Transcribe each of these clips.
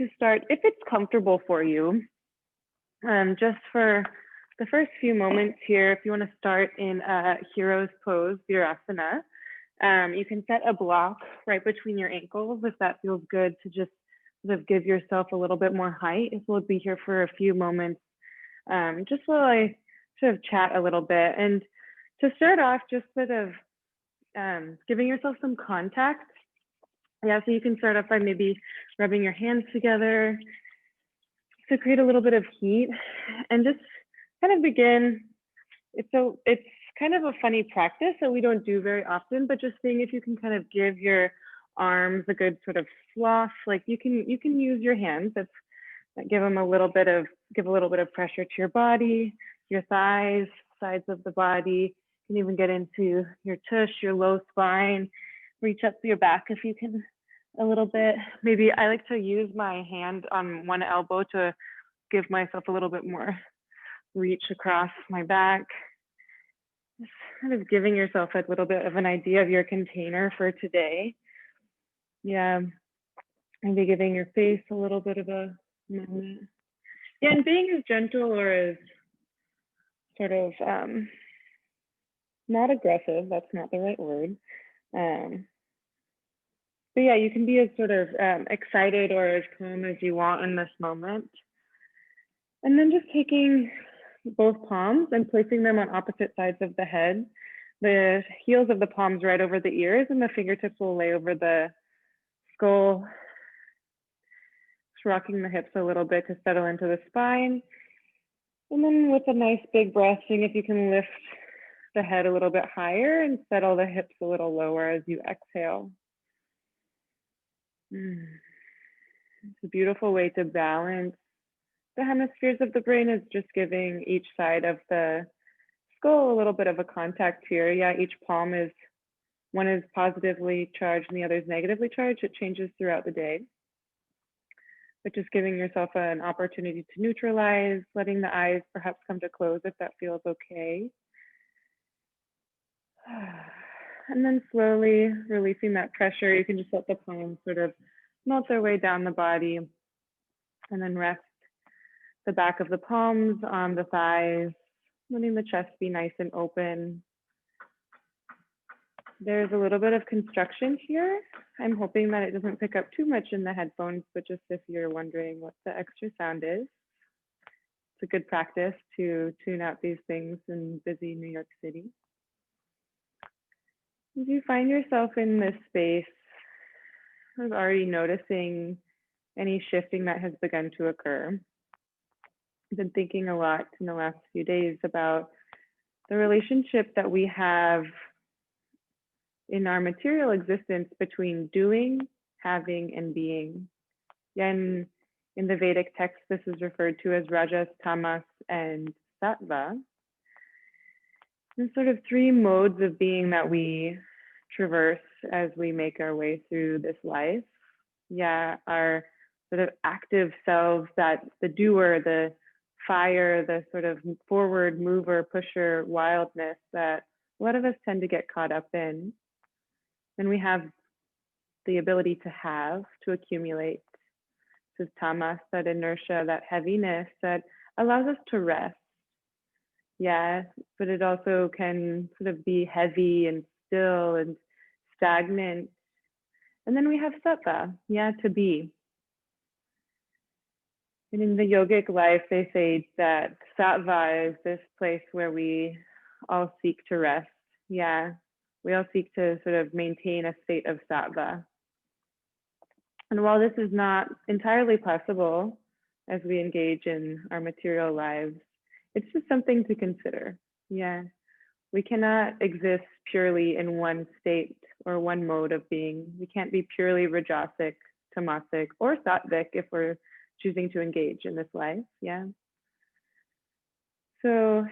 to start, if it's comfortable for you, just for the first few moments here, if you want to start in a hero's pose, virasana, you can set a block right between your ankles if that feels good, to just sort of give yourself a little bit more height. If we'll be here for a few moments, just while I sort of chat a little bit. And to start off, just sort of giving yourself some contact. Yeah, so you can start off by maybe rubbing your hands together to create a little bit of heat, and just kind of begin. It's kind of a funny practice that we don't do very often, but just seeing if you can kind of give your arms a good sort of fluff. Like you can use your hands. That give a little bit of pressure to your body, your thighs, sides of the body. You can even get into your tush, your low spine. Reach up to your back if you can a little bit. Maybe I like to use my hand on one elbow to give myself a little bit more reach across my back. Just kind of giving yourself a little bit of an idea of your container for today. Yeah, maybe giving your face a little bit of a moment. Yeah, and being as gentle or as sort of not aggressive, that's not the right word. But yeah, you can be as sort of excited or as calm as you want in this moment. And then just taking both palms and placing them on opposite sides of the head. The heels of the palms right over the ears, and the fingertips will lay over the skull. Just rocking the hips a little bit to settle into the spine. And then with a nice big breath, seeing if you can lift the head a little bit higher and settle the hips a little lower as you exhale. It's a beautiful way to balance the hemispheres of the brain, is just giving each side of the skull a little bit of a contact here. Yeah, each palm is, one is positively charged and the other is negatively charged. It changes throughout the day. But just giving yourself an opportunity to neutralize, letting the eyes perhaps come to close if that feels okay. And then slowly releasing that pressure. You can just let the palms sort of melt their way down the body, and then rest the back of the palms on the thighs, letting the chest be nice and open. There's a little bit of construction here. I'm hoping that it doesn't pick up too much in the headphones, but just if you're wondering what the extra sound is, it's a good practice to tune out these things in busy New York City. If you find yourself in this space, I was already noticing any shifting that has begun to occur. I've been thinking a lot in the last few days about the relationship that we have in our material existence between doing, having, and being. In the Vedic text, this is referred to as Rajas, Tamas, and Sattva. And sort of three modes of being that we traverse as we make our way through this life. Our sort of active selves, that the doer, the fire, the sort of forward mover, pusher, wildness that a lot of us tend to get caught up in. Then we have the ability to have, to accumulate. This is tamas, that inertia, that heaviness that allows us to rest. Yeah, but it also can sort of be heavy and still and stagnant. And then we have sattva, to be. And in the yogic life, they say that sattva is this place where we all seek to rest. Yeah, we all seek to sort of maintain a state of sattva. And while this is not entirely possible as we engage in our material lives, it's just something to consider. Yeah, we cannot exist purely in one state or one mode of being. We can't be purely rajasic, tamasic, or sattvic if we're choosing to engage in this life. Yeah. So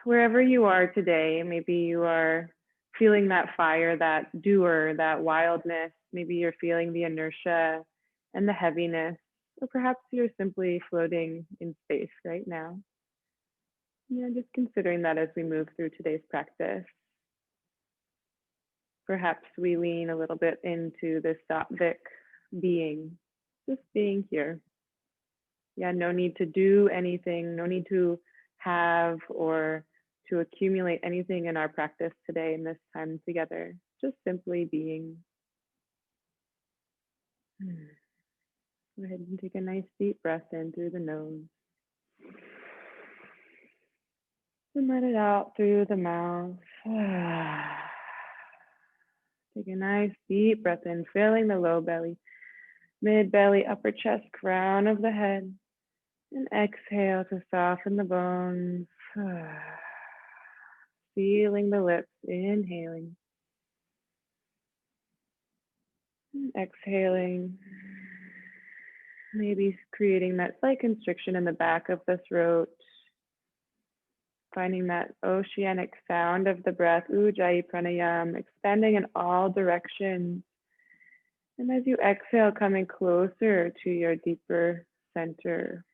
wherever you are today, maybe you are feeling that fire, that doer, that wildness. Maybe you're feeling the inertia and the heaviness, or perhaps you're simply floating in space right now. Yeah, just considering that as we move through today's practice. Perhaps we lean a little bit into this sattvic being, Just being here. Yeah, no need to do anything, no need to have or to accumulate anything in our practice today in this time together. Just simply being. Go ahead and take a nice deep breath in through the nose. And let it out through the mouth. Take a nice deep breath in, filling the low belly, mid belly, upper chest, crown of the head. And exhale to soften the bones. Feeling the lips, inhaling. And exhaling. Maybe creating that slight constriction in the back of the throat. Finding that oceanic sound of the breath, Ujjayi Pranayam, expanding in all directions. And as you exhale, coming closer to your deeper center.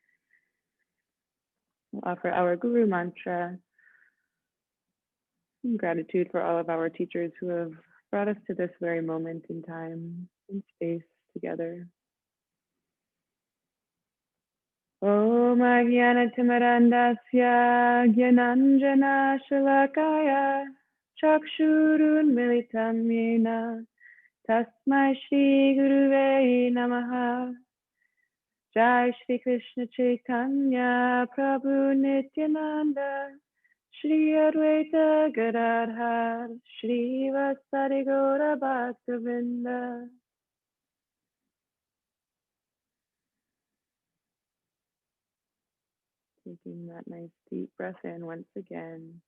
We'll offer our Guru mantra. And gratitude for all of our teachers who have brought us to this very moment in time and space together. Om Ajnanatimirandasya Gyananjana Shalakaya Chakshurun Militam Yena Tasmai Shri Guruve Namaha. Jai Shri Krishna Chaitanya Prabhu Nityananda Shri Advaita Gadadhar Shri Vasari Gaura Bhaktavinda. Taking that nice deep breath in once again.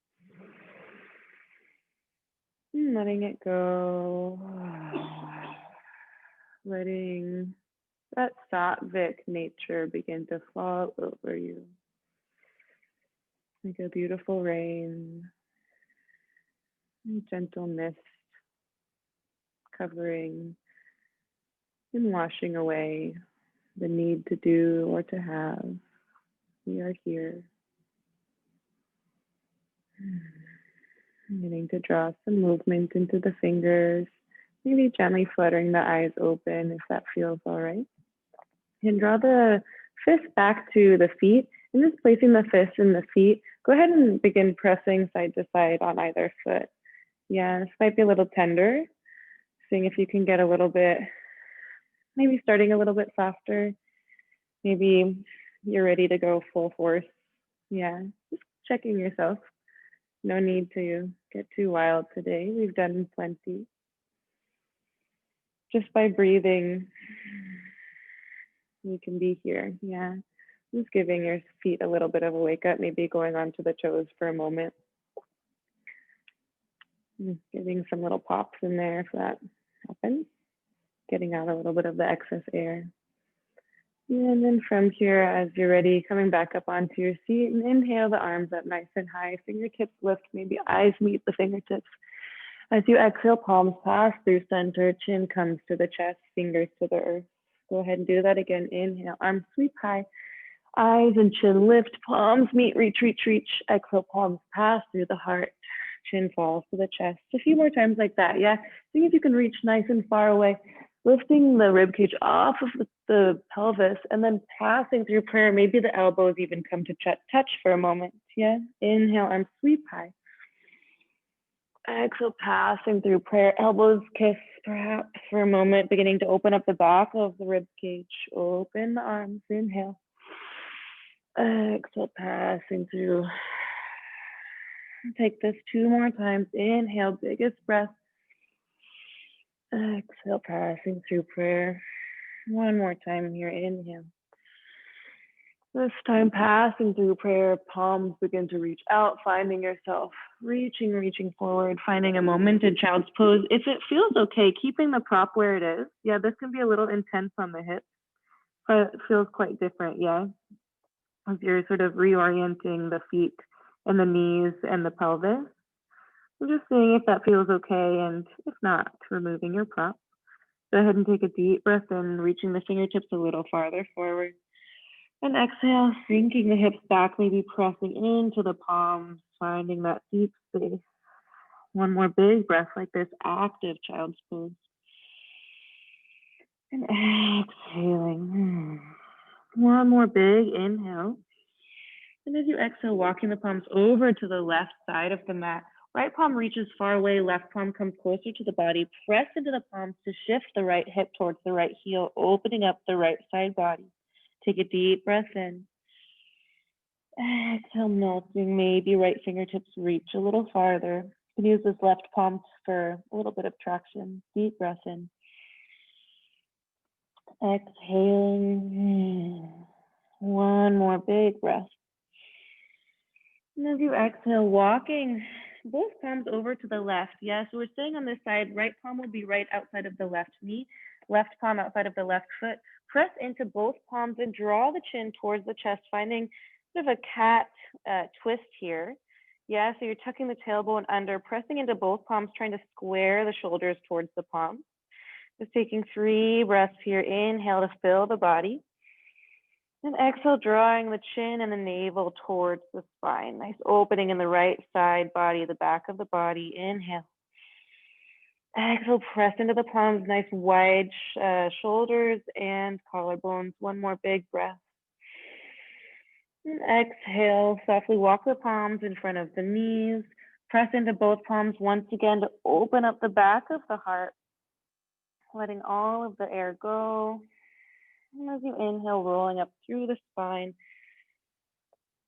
And letting it go. Letting that sattvic nature begin to fall over you. Like a beautiful rain, gentle mist covering and washing away the need to do or to have. We are here. Beginning to draw some movement into the fingers, maybe gently fluttering the eyes open if that feels all right. And draw the fist back to the feet, and just placing the fist in the feet. Go ahead and begin pressing side to side on either foot. Yeah, this might be a little tender. Seeing if you can get a little bit, maybe starting a little bit softer. Maybe you're ready to go full force. Yeah, just checking yourself. No need to get too wild today. We've done plenty. Just by breathing, you can be here. Yeah. Just giving your feet a little bit of a wake up, maybe going onto the toes for a moment. Giving some little pops in there if that happens. Getting out a little bit of the excess air. And then from here, as you're ready, coming back up onto your seat and inhale the arms up nice and high. Fingertips lift, maybe eyes meet the fingertips. As you exhale, palms pass through center, chin comes to the chest, fingers to the earth. Go ahead and do that again. Inhale, arms sweep high. Eyes and chin lift, palms meet, reach, reach, reach. Exhale, palms pass through the heart. Chin falls to the chest. A few more times like that, yeah? See if you can reach nice and far away. Lifting the rib cage off of the pelvis and then passing through prayer. Maybe the elbows even come to touch for a moment, yeah? Inhale, arms sweep high. Exhale, passing through prayer. Elbows kiss perhaps for a moment, beginning to open up the back of the rib cage. Open the arms, inhale. Exhale, passing through. Take this 2 more times. Inhale, biggest breath. Exhale, passing through prayer. 1 more time here. Inhale. This time, passing through prayer, palms begin to reach out, finding yourself reaching forward, finding a moment in child's pose. If it feels okay, keeping the prop where it is. Yeah, this can be a little intense on the hips, but it feels quite different, yeah? As you're sort of reorienting the feet and the knees and the pelvis. I'm just seeing if that feels okay, and if not, removing your prop. Go ahead and take a deep breath in, reaching the fingertips a little farther forward. And exhale, sinking the hips back, maybe pressing into the palms, finding that deep space. 1 more big breath like this, active child's pose. And exhaling. One more big inhale. And as you exhale, walking the palms over to the left side of the mat. Right palm reaches far away, left palm comes closer to the body. Press into the palms to shift the right hip towards the right heel, opening up the right side body. Take a deep breath in. Exhale, melting. Maybe right fingertips reach a little farther. You can use this left palm for a little bit of traction. Deep breath in. Exhaling. One more big breath. And as you exhale, walking both palms over to the left. Yes, we're staying on this side. Right palm will be right outside of the left knee, left palm outside of the left foot. Press into both palms and draw the chin towards the chest, finding sort of a cat twist here. Yeah, so you're tucking the tailbone under, pressing into both palms, trying to square the shoulders towards the palms. Just taking 3 breaths here. Inhale to fill the body. And exhale, drawing the chin and the navel towards the spine. Nice opening in the right side body, the back of the body. Inhale. Exhale, press into the palms, nice wide shoulders and collarbones. One more big breath. And exhale, softly walk the palms in front of the knees. Press into both palms once again to open up the back of the heart, letting all of the air go. And as you inhale, rolling up through the spine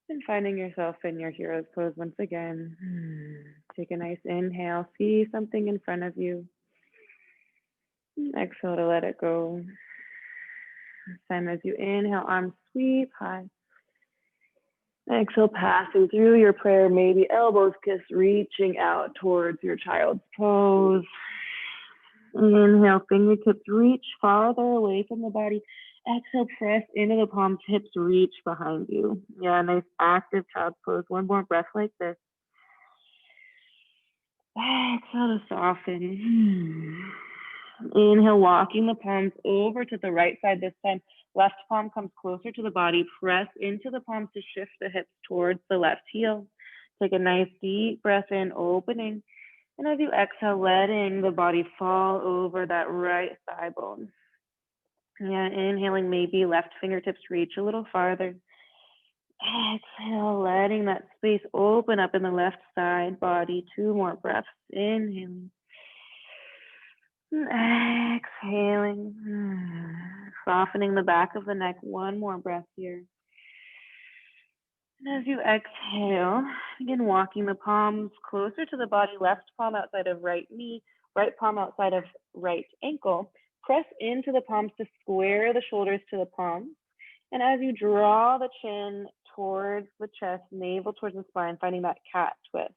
and finding yourself in your hero's pose once again. Take a nice inhale, see something in front of you. And exhale to let it go. This time as you inhale, arms sweep high. Exhale, passing through your prayer, maybe elbows kiss, reaching out towards your child's pose. Inhale, fingertips reach farther away from the body. Exhale, press into the palms, hips reach behind you. Yeah, nice active child's pose. One more breath like this. Exhale to soften. Inhale, walking the palms over to the right side this time. Left palm comes closer to the body. Press into the palms to shift the hips towards the left heel. Take a nice deep breath in, opening. And as you exhale, letting the body fall over that right thigh bone. Yeah, inhaling, maybe left fingertips reach a little farther. Exhale, letting that space open up in the left side body. 2 more breaths. Inhaling. Exhaling. Softening the back of the neck. 1 more breath here. And as you exhale, begin walking the palms closer to the body. Left palm outside of right knee. Right palm outside of right ankle. Press into the palms to square the shoulders to the palms. And as you draw the chin towards the chest, navel towards the spine, finding that cat twist.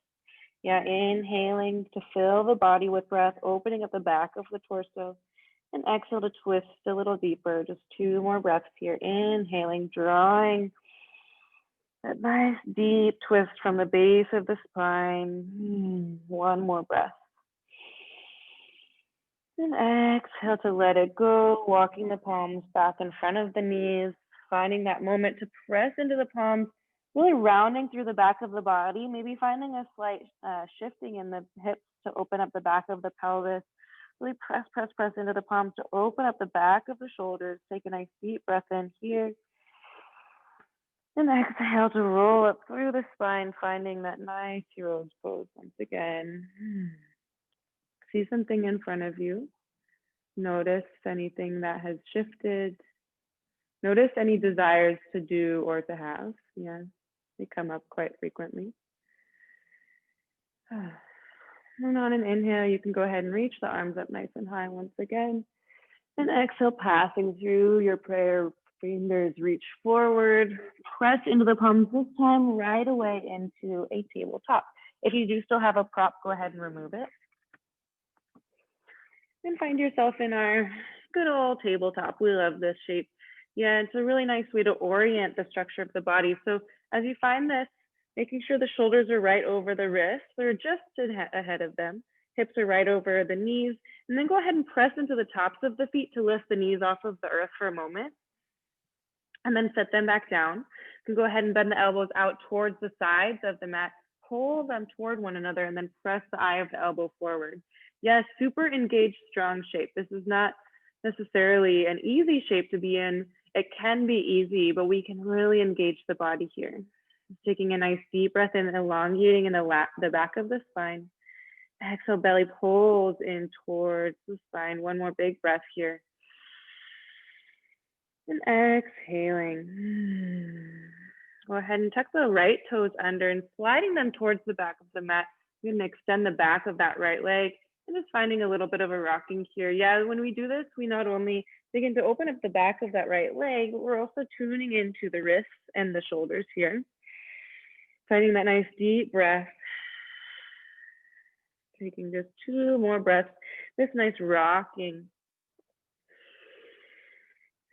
Yeah, inhaling to fill the body with breath, opening up the back of the torso. And exhale to twist a little deeper. Just 2 more breaths here. Inhaling, drawing that nice deep twist from the base of the spine. 1 more breath. And exhale to let it go, walking the palms back in front of the knees, finding that moment to press into the palms, really rounding through the back of the body, maybe finding a slight shifting in the hips to open up the back of the pelvis. Really press, press, press into the palms to open up the back of the shoulders. Take a nice deep breath in here. And exhale to roll up through the spine, finding that nice hero's pose once again. See something in front of you. Notice anything that has shifted. Notice any desires to do or to have. Yeah, they come up quite frequently. And on an inhale, you can go ahead and reach the arms up nice and high once again. And exhale, passing through your prayer. Fingers reach forward. Press into the palms this time right away into a tabletop. If you do still have a prop, go ahead and remove it. And find yourself in our good old tabletop. We love this shape. Yeah, it's a really nice way to orient the structure of the body. So as you find this, making sure the shoulders are right over the wrists, they're just ahead of them. Hips are right over the knees. And then go ahead and press into the tops of the feet to lift the knees off of the earth for a moment. And then set them back down. You can go ahead and bend the elbows out towards the sides of the mat. Pull them toward one another and then press the eye of the elbow forward. Yes, super engaged, strong shape. This is not necessarily an easy shape to be in. It can be easy, but we can really engage the body here. Taking a nice deep breath in, elongating in the back of the spine. Exhale, belly pulls in towards the spine. One more big breath here. And exhaling. Go ahead and tuck the right toes under and sliding them towards the back of the mat. You're gonna extend the back of that right leg and just finding a little bit of a rocking here. Yeah, when we do this, we not only begin to open up the back of that right leg, but we're also tuning into the wrists and the shoulders here. Finding that nice deep breath. Taking just 2 more breaths. This nice rocking.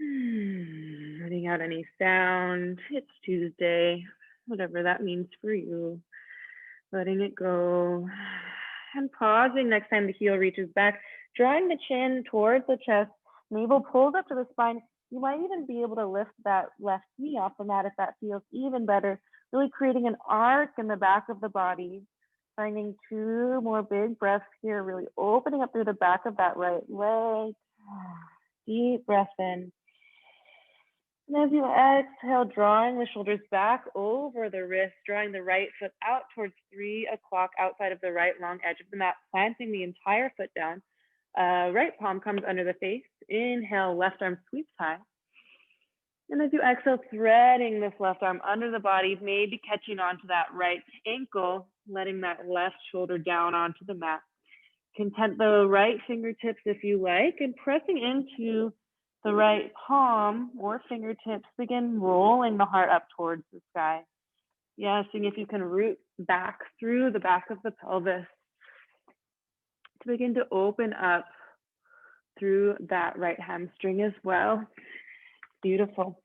Letting out any sound. It's Tuesday, whatever that means for you. Letting it go. And pausing next time the heel reaches back, drawing the chin towards the chest, navel pulls up to the spine. You might even be able to lift that left knee off the mat if that feels even better. Really creating an arc in the back of the body. Finding 2 more big breaths here, really opening up through the back of that right leg. Deep breath in. And as you exhale, drawing the shoulders back over the wrist, drawing the right foot out towards 3 o'clock outside of the right long edge of the mat, planting the entire foot down. Right palm comes under the face. Inhale, left arm sweeps high. And as you exhale, threading this left arm under the body, maybe catching onto that right ankle, letting that left shoulder down onto the mat. Content the right fingertips if you like, and pressing into the right palm or fingertips, begin rolling the heart up towards the sky. Yeah, seeing if you can root back through the back of the pelvis to begin to open up through that right hamstring as well. Beautiful.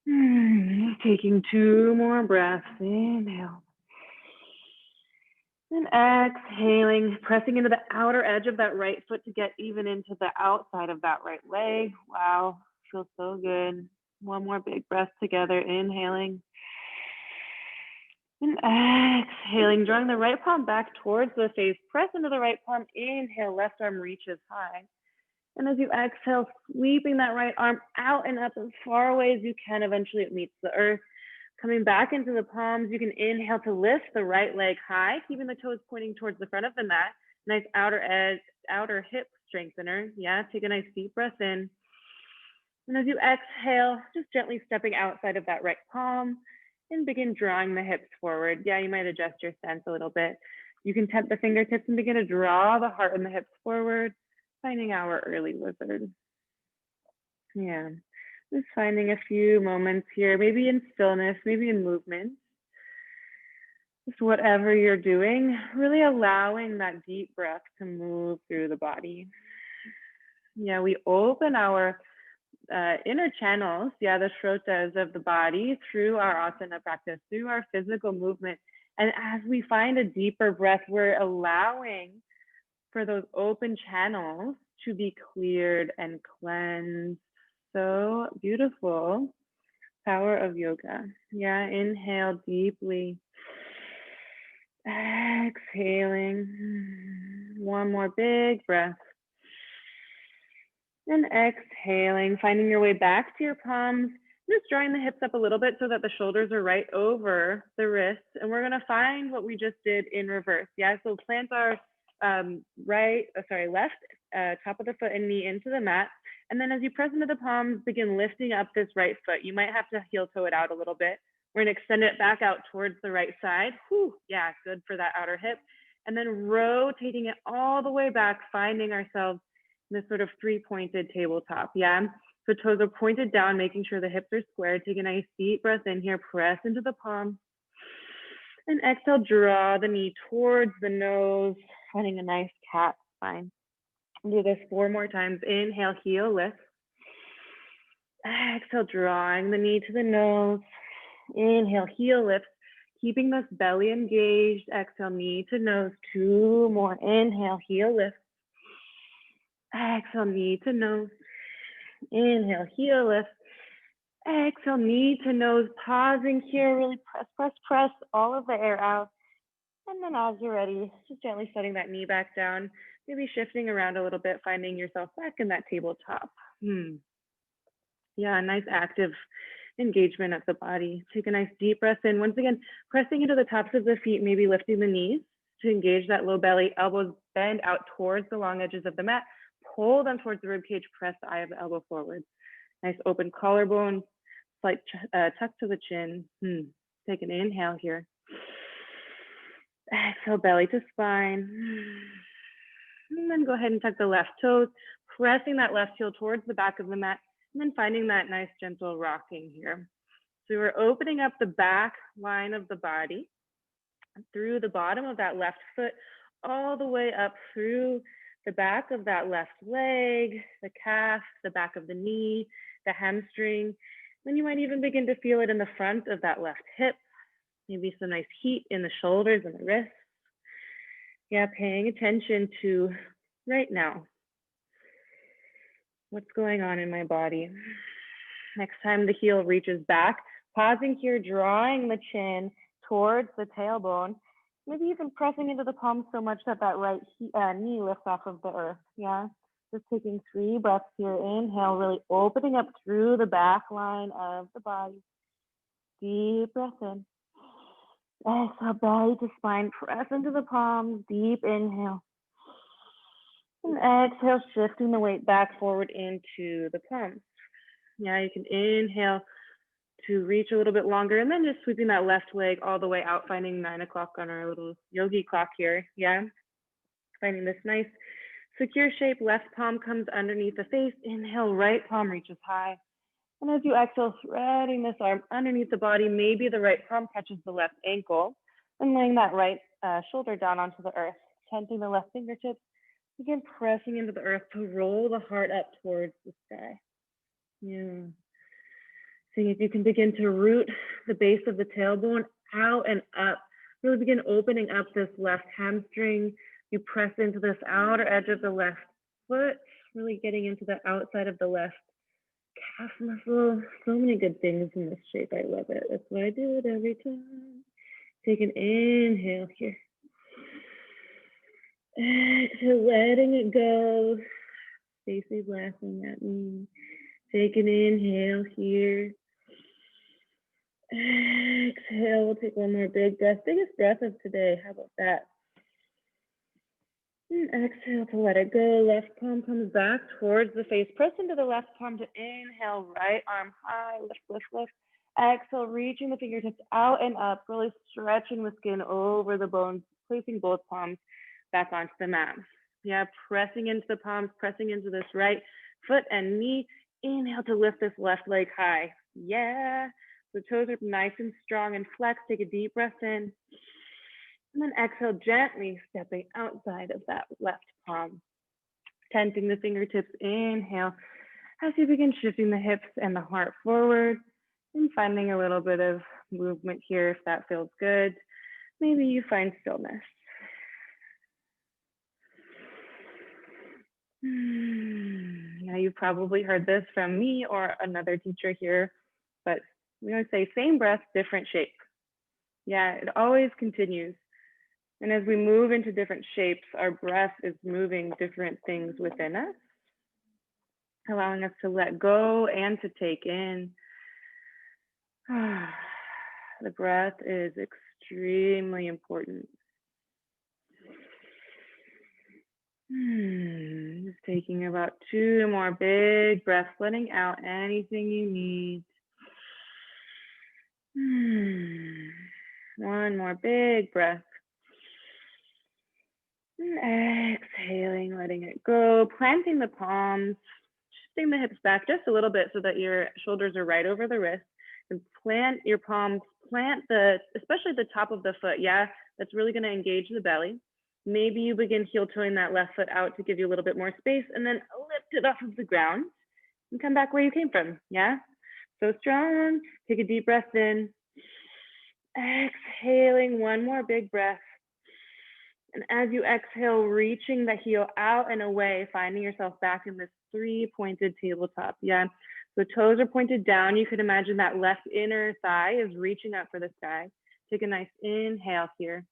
Taking 2 more breaths. Inhale. And exhaling, pressing into the outer edge of that right foot to get even into the outside of that right leg. Wow, feels so good. One more big breath together, inhaling. And exhaling, drawing the right palm back towards the face. Press into the right palm, inhale, left arm reaches high. And as you exhale, sweeping that right arm out and up as far away as you can, eventually it meets the earth. Coming back into the palms, you can inhale to lift the right leg high, keeping the toes pointing towards the front of the mat. Nice outer edge, outer hip strengthener. Yeah, take a nice deep breath in. And as you exhale, just gently stepping outside of that right palm and begin drawing the hips forward. Yeah, you might adjust your stance a little bit. You can tap the fingertips and begin to draw the heart and the hips forward, finding our early lizard. Yeah. Just finding a few moments here, maybe in stillness, maybe in movement. Just whatever you're doing, really allowing that deep breath to move through the body. Yeah, we open our inner channels, the shrotas of the body through our asana practice, through our physical movement. And as we find a deeper breath, we're allowing for those open channels to be cleared and cleansed. So beautiful. Power of yoga. Yeah, inhale deeply. Exhaling. One more big breath. And exhaling, finding your way back to your palms. Just drawing the hips up a little bit so that the shoulders are right over the wrists. And we're gonna find what we just did in reverse. Yeah, so plant our left top of the foot and knee into the mat. And then as you press into the palms, begin lifting up this right foot. You might have to heel toe it out a little bit. We're gonna extend it back out towards the right side. Whew, yeah, good for that outer hip. And then rotating it all the way back, finding ourselves in this sort of 3-pointed tabletop, yeah? So toes are pointed down, making sure the hips are squared. Take a nice deep breath in here, press into the palm. And exhale, draw the knee towards the nose, finding a nice cat spine. Do this 4 more times. Inhale, heel lift. Exhale, drawing the knee to the nose. Inhale, heel lift. Keeping this belly engaged. Exhale, knee to nose. 2 more. Inhale, heel lift. Exhale, knee to nose. Inhale, heel lift. Exhale, knee to nose. Pausing here. Really press, press, press all of the air out. And then as you're ready, just gently setting that knee back down. maybe shifting around a little bit, finding yourself back in that tabletop. Yeah, nice active engagement of the body. Take a nice deep breath in. Once again, pressing into the tops of the feet, maybe lifting the knees to engage that low belly. Elbows bend out towards the long edges of the mat. Pull them towards the rib cage. Press the eye of the elbow forward. Nice open collarbone. Slight tuck to the chin. Take an inhale here. Exhale, belly to spine. And then go ahead and tuck the left toes, pressing that left heel towards the back of the mat, and then finding that nice gentle rocking here. So we're opening up the back line of the body through the bottom of that left foot, all the way up through the back of that left leg, the calf, the back of the knee, the hamstring. Then you might even begin to feel it in the front of that left hip, maybe some nice heat in the shoulders and the wrists. Yeah, paying attention to right now. What's going on in my body? Next time the heel reaches back, pausing here, drawing the chin towards the tailbone, maybe even pressing into the palms so much that that right knee lifts off of the earth. Yeah, just taking 3 breaths here. Inhale, really opening up through the back line of the body. Deep breath in. Exhale, belly to spine, press into the palms, deep inhale. And exhale, shifting the weight back forward into the palms. Yeah, you can inhale to reach a little bit longer, and then just sweeping that left leg all the way out, finding 9 o'clock on our little yogi clock here. Yeah, finding this nice secure shape. Left palm comes underneath the face. Inhale, right palm reaches high. And as you exhale, threading this arm underneath the body, maybe the right palm touches the left ankle, and laying that right shoulder down onto the earth, tenting the left fingertips. Again, pressing into the earth to roll the heart up towards the sky. Yeah. Seeing if you can begin to root the base of the tailbone out and up. Really begin opening up this left hamstring. You press into this outer edge of the left foot, really getting into the outside of the left calf muscle. So many good things in this shape. I love it. That's why I do it every time. Take an inhale here. Exhale, letting it go. Stacey's laughing at me. Take an inhale here. Exhale, we'll take one more big breath. Biggest breath of today. How about that? And exhale to let it go. Left palm comes back towards the face. Press into the left palm to inhale. Right arm high. Lift, lift, lift. Exhale, reaching the fingertips out and up. Really stretching the skin over the bones. Placing both palms back onto the mat. Yeah, pressing into the palms. Pressing into this right foot and knee. Inhale to lift this left leg high. Yeah. The toes are nice and strong and flexed. Take a deep breath in. And then exhale, gently stepping outside of that left palm. Tenting the fingertips. Inhale as you begin shifting the hips and the heart forward and finding a little bit of movement here if that feels good. Maybe you find stillness. Now you've probably heard this from me or another teacher here, but we always say same breath, different shape. Yeah, it always continues. And as we move into different shapes, our breath is moving different things within us, allowing us to let go and to take in. The breath is extremely important. Just taking about 2 more big breaths, letting out anything you need. One more big breath. And exhaling, letting it go, planting the palms, shifting the hips back just a little bit so that your shoulders are right over the wrist. And plant your palms, especially the top of the foot. Yeah, that's really going to engage the belly. Maybe you begin heel toeing that left foot out to give you a little bit more space, and then lift it off of the ground and come back where you came from. Yeah, so strong. Take a deep breath in. Exhaling, one more big breath. And as you exhale, reaching the heel out and away, finding yourself back in this 3-pointed tabletop. Yeah, the toes are pointed down. You could imagine that left inner thigh is reaching up for the sky. Take a nice inhale here.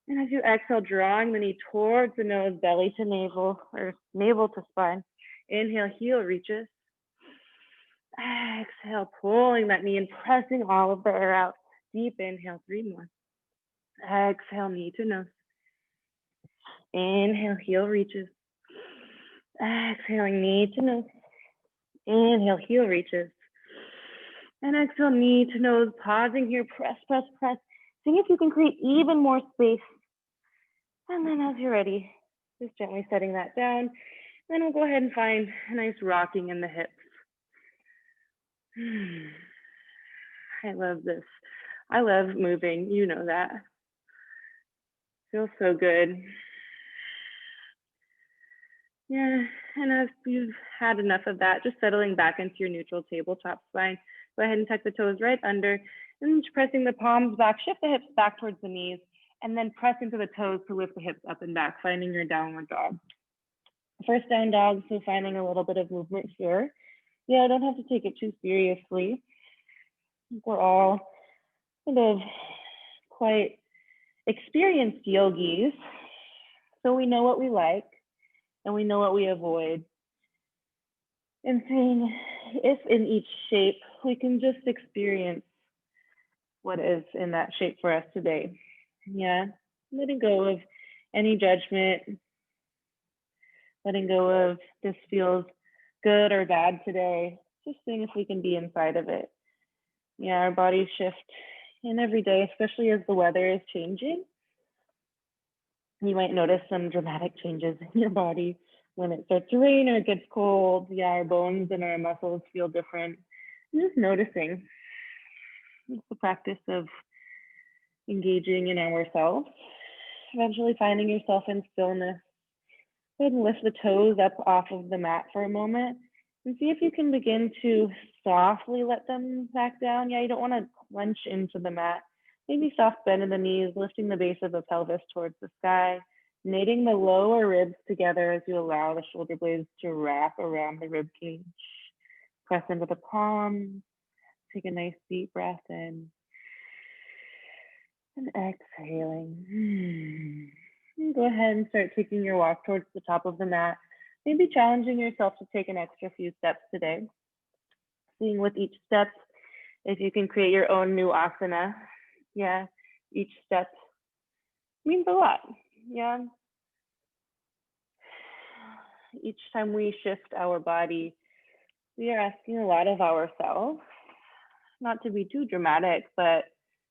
And as you exhale, drawing the knee towards the nose, belly to navel, or navel to spine. Inhale, heel reaches. Exhale, pulling that knee and pressing all of the air out. Deep inhale, 3 more. Exhale, knee to nose. Inhale, heel reaches. Exhaling, knee to nose. Inhale, heel reaches. And exhale, knee to nose, pausing here, press, press, press. See if you can create even more space. And then as you're ready, just gently setting that down. Then we'll go ahead and find a nice rocking in the hips. I love this. I love moving, you know that. Feels so good. Yeah, and as you've had enough of that, just settling back into your neutral tabletop spine. Go ahead and tuck the toes right under, and pressing the palms back, shift the hips back towards the knees, and then press into the toes to lift the hips up and back, finding your downward dog. First down dog, so finding a little bit of movement here. Yeah, I don't have to take it too seriously. We're all kind of quite experienced yogis, so we know what we like and we know what we avoid. And saying, if in each shape, we can just experience what is in that shape for us today. Yeah, letting go of any judgment, letting go of this feels good or bad today, just seeing if we can be inside of it. Yeah, our bodies shift in every day, especially as the weather is changing. You might notice some dramatic changes in your body when it starts to rain or it gets cold. Yeah, our bones and our muscles feel different. And just noticing. It's the practice of engaging in ourselves, eventually finding yourself in stillness. Go ahead and lift the toes up off of the mat for a moment and see if you can begin to softly let them back down. Yeah, you don't want to clench into the mat. Maybe soft bend in the knees, lifting the base of the pelvis towards the sky, knitting the lower ribs together as you allow the shoulder blades to wrap around the rib cage. Press into the palms. Take a nice deep breath in. And exhaling. And go ahead and start taking your walk towards the top of the mat. Maybe challenging yourself to take an extra few steps today. Seeing with each step, if you can create your own new asana. Yeah, each step means a lot. Yeah. Each time we shift our body, we are asking a lot of ourselves. Not to be too dramatic, but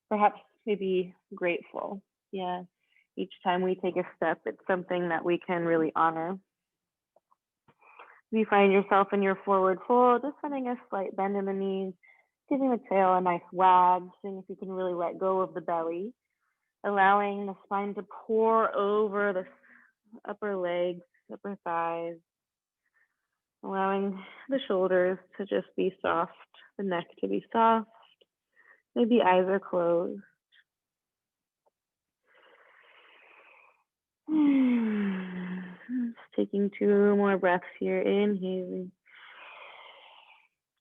perhaps maybe grateful. Yeah. Each time we take a step, it's something that we can really honor. If you find yourself in your forward fold, just finding a slight bend in the knees, giving the tail a nice wag, seeing if you can really let go of the belly, allowing the spine to pour over the upper legs, upper thighs, allowing the shoulders to just be soft, the neck to be soft, maybe eyes are closed. Just taking 2 more breaths here, inhaling,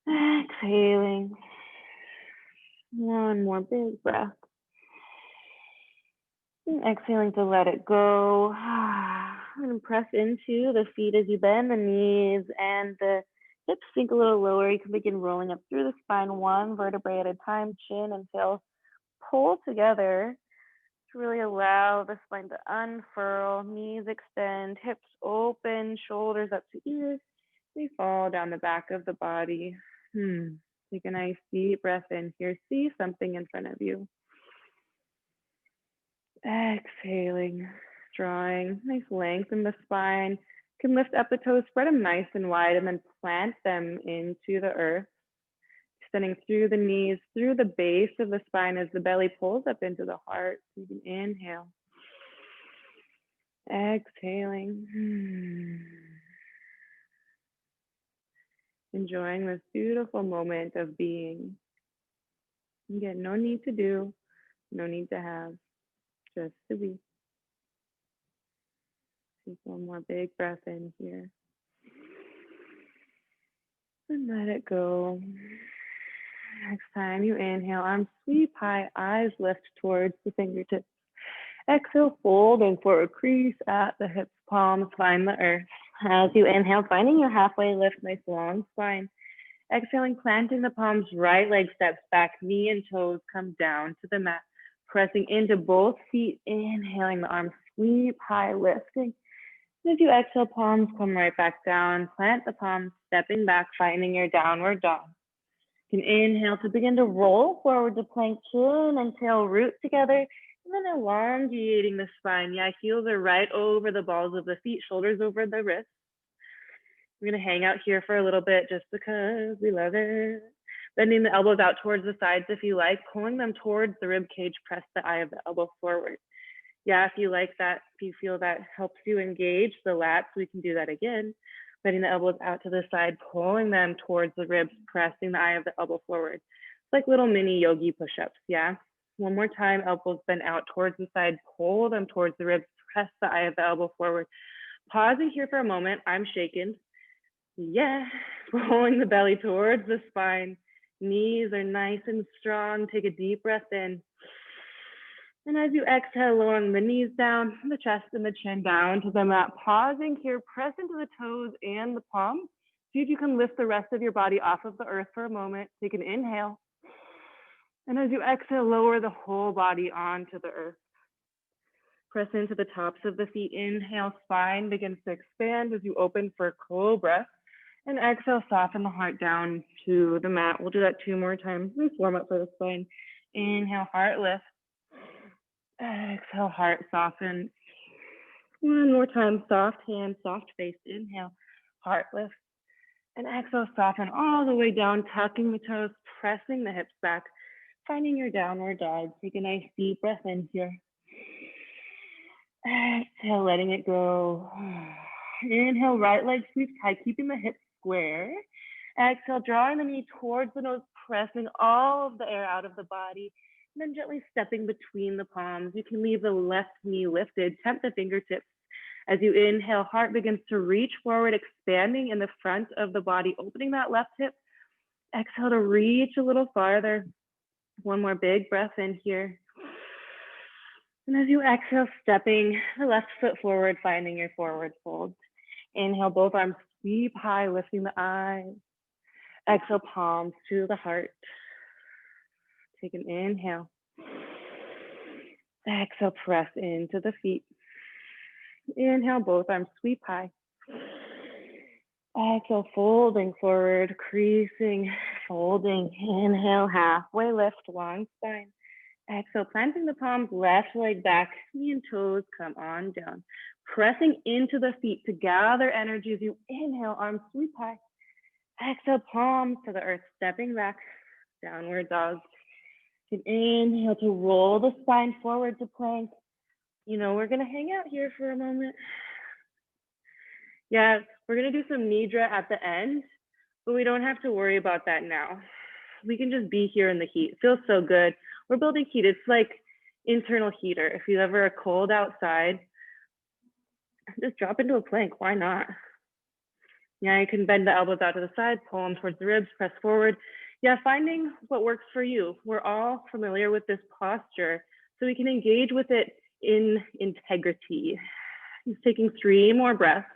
exhaling. 1 more big breath. And exhaling to let it go. And press into the feet as you bend the knees and the hips sink a little lower. You can begin rolling up through the spine, 1 vertebrae at a time, chin and tail pull together to really allow the spine to unfurl, knees extend, hips open, shoulders up to ears. We fall down the back of the body. Take a nice deep breath in here. See something in front of you. Exhaling, drawing nice length in the spine. You can lift up the toes, spread them nice and wide, and then plant them into the earth. Extending through the knees, through the base of the spine as the belly pulls up into the heart. You can inhale. Exhaling. Enjoying this beautiful moment of being. Again, no need to do, no need to have, just to be. Take 1 more big breath in here. And let it go. Next time you inhale, arms sweep high, eyes lift towards the fingertips. Exhale, fold and forward crease at the hips, palms find the earth. As you inhale, finding your halfway lift, nice long spine. Exhaling, planting the palms, right leg steps back, knee and toes come down to the mat. Pressing into both feet, inhaling the arms, sweep high, lifting. As you exhale, palms come right back down, plant the palms, stepping back, finding your downward dog. You can inhale to begin to roll forward to plank, chin and tail root together, and then elongating the spine. Yeah, heels are right over the balls of the feet, shoulders over the wrists. We're gonna hang out here for a little bit just because we love it. Bending the elbows out towards the sides if you like, pulling them towards the rib cage, press the eye of the elbow forward. Yeah, if you like that, if you feel that helps you engage the lats, we can do that again. Bending the elbows out to the side, pulling them towards the ribs, pressing the eye of the elbow forward. It's like little mini yogi push-ups, yeah? One more time, elbows bend out towards the side, pull them towards the ribs, press the eye of the elbow forward. Pausing here for a moment, I'm shaken. Yeah, pulling the belly towards the spine. Knees are nice and strong. Take a deep breath in. And as you exhale, lowering the knees down, the chest and the chin down to the mat. Pausing here, press into the toes and the palms. See if you can lift the rest of your body off of the earth for a moment. Take an inhale. And as you exhale, lower the whole body onto the earth. Press into the tops of the feet. Inhale, spine begins to expand as you open for cobra. And exhale, soften the heart down to the mat. We'll do that 2 more times. Nice warm up for the spine. Inhale, heart lift. Exhale, heart soften. 1 more time, soft hand, soft face. Inhale, heart lift. And exhale, soften all the way down, tucking the toes, pressing the hips back, finding your downward dog. Take a nice deep breath in here. Exhale, letting it go. Inhale, right leg sweeps high, keeping the hips square. Exhale, drawing the knee towards the nose, pressing all of the air out of the body, and then gently stepping between the palms. You can leave the left knee lifted, tempt the fingertips. As you inhale, heart begins to reach forward, expanding in the front of the body, opening that left hip. Exhale to reach a little farther. 1 more big breath in here. And as you exhale, stepping the left foot forward, finding your forward fold. Inhale, both arms sweep high, lifting the eyes. Exhale, palms to the heart. Take an inhale. Exhale, press into the feet. Inhale, both arms sweep high. Exhale, folding forward, creasing, folding. Inhale, halfway lift, long spine. Exhale, planting the palms, left leg back, knee and toes come on down. Pressing into the feet to gather energy as you inhale, arms sweep high. Exhale, palms to the earth, stepping back, downward dog. You can inhale to roll the spine forward to plank. You know, we're gonna hang out here for a moment. Yeah, we're gonna do some nidra at the end, but we don't have to worry about that now. We can just be here in the heat. It feels so good. We're building heat. It's like internal heater. If you ever are cold outside, just drop into a plank. Why not? Yeah, you can bend the elbows out to the side, pull them towards the ribs, press forward. Yeah, finding what works for you. We're all familiar with this posture, so we can engage with it in integrity. Just taking 3 more breaths.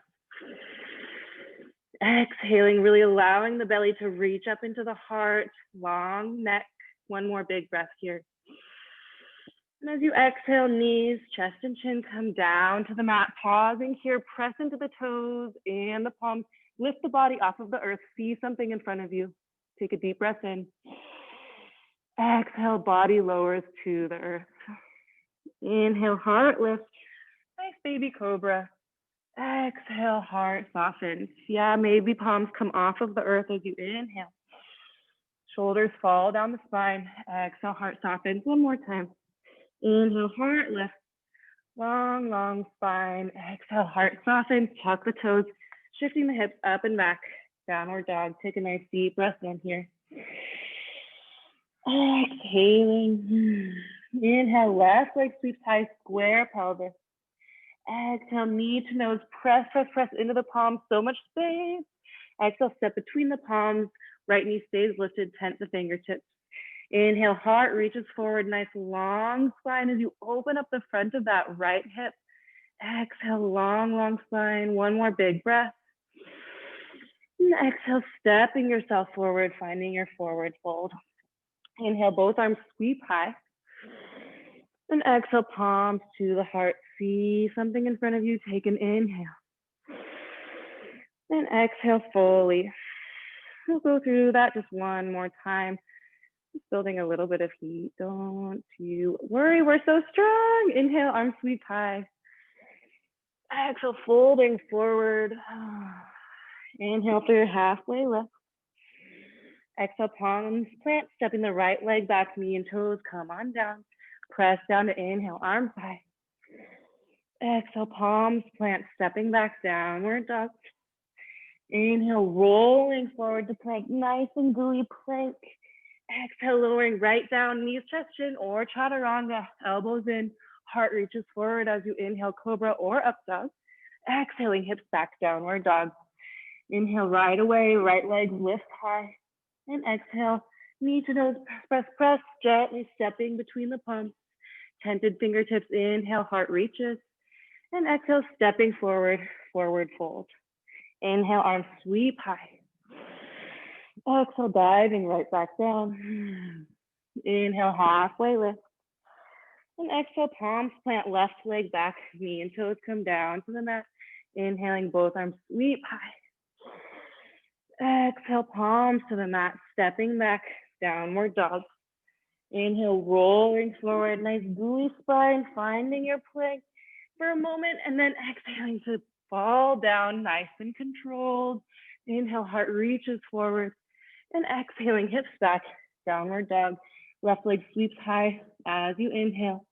Exhaling, really allowing the belly to reach up into the heart, long neck. 1 more big breath here. And as you exhale, knees, chest, and chin come down to the mat. Pausing here, press into the toes and the palms. Lift the body off of the earth. See something in front of you. Take a deep breath in. Exhale, body lowers to the earth. Inhale, heart lift. Nice baby cobra. Exhale, heart softens. Yeah, maybe palms come off of the earth as you inhale. Shoulders fall down the spine. Exhale, heart softens. 1 more time. Inhale, heart lift. Long, long spine. Exhale, heart softens. Tuck the toes, shifting the hips up and back. Downward dog. Take a nice deep breath in here. Exhaling. Inhale, left leg sweeps high, square pelvis. Exhale, knee to nose, press, press, press into the palms, so much space. Exhale, step between the palms, right knee stays lifted, tent the fingertips. Inhale, heart reaches forward, nice long spine as you open up the front of that right hip. Exhale, long, long spine. One more big breath. And exhale, stepping yourself forward, finding your forward fold. Inhale, both arms sweep high. And exhale, palms to the heart. See something in front of you, take an inhale. And exhale fully. We'll go through that just one more time. Just building a little bit of heat. Don't you worry, we're so strong. Inhale, arms sweep high. Exhale, folding forward. Inhale through your halfway lift. Exhale, palms plant, stepping the right leg back, knee and toes, come on down. Press down to inhale, arms high. Exhale, palms plant, stepping back, downward dog. Inhale, rolling forward to plank, nice and gooey plank. Exhale, lowering right down, knees touch chin or chaturanga, elbows in, heart reaches forward as you inhale, cobra or up dog. Exhaling, hips back, downward dog. Inhale, right away, right leg lift high. And exhale, knee to nose, press, press, gently stepping between the palms. Tented fingertips, inhale, heart reaches. And exhale, stepping forward, forward fold. Inhale, arms sweep high. Exhale, diving right back down. Inhale, halfway lift. And exhale, palms plant, left leg back, knee and toes come down to the mat. Inhaling, both arms sweep high. Exhale, palms to the mat, stepping back, downward dog. Inhale, rolling forward, nice gooey spine, finding your plank for a moment, and then exhaling to fall down, nice and controlled. Inhale, heart reaches forward, and exhaling, hips back, downward dog. Left leg sweeps high as you inhale.